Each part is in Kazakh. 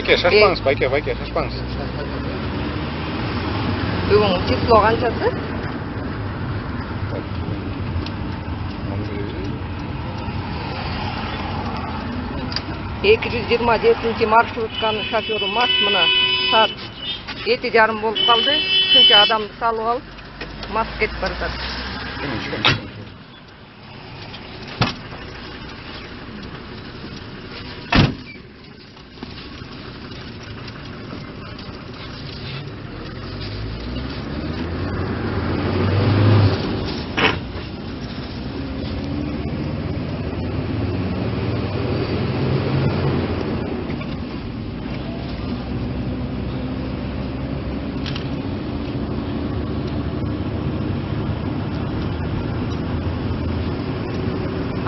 Байке, шашпаңыз, байке, шашпаңыз. Бүгін число қаншасы? 227 маршрутканың шофері мас мына саат 7:30 болып қалды. Шынша адамды салып алып, мас кетіп бара жатыр.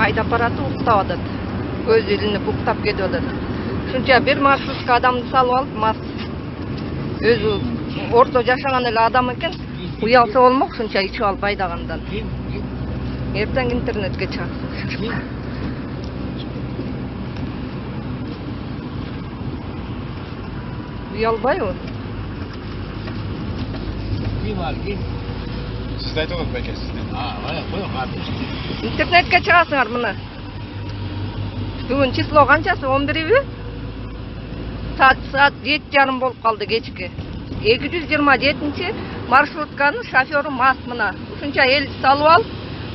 Айдапараты ұқтап адады. Өз еліні бұқтап кетіп адады. Шынша бір маршрутка адамды салып алып, мас. Өзі орта жашаған әлі адам екен, ұялса болмақ, шынша ішіп алып айдағандан. Ертең интернетке шығасың. Ұялбай ол. Сізді айтып отыр байке, сізді. Интернетке шығасыңар мұны. Бүгін число қаншасы? 11-і? Саат 7:30 болып қалды кешкі. 227 маршрутканың шофері мас мұна. Үшінші ел салып алып,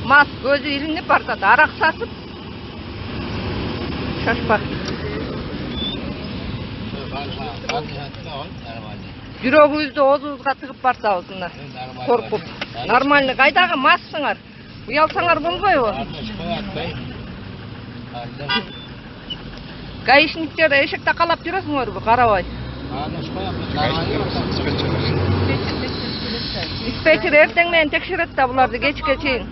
мас көзі илініп бартады. Арақ сасып. Шашпа. Жүрегіңізді озуызға тығып барса осында. Қорқып. Нормальный қайдағы массыңар. Ұялсаңар болмай ол. Гаишниктер эшекте қалап жүресіңер бұл қарабай. Диспетчер ертең мен текшереді бұларды кешке чейін.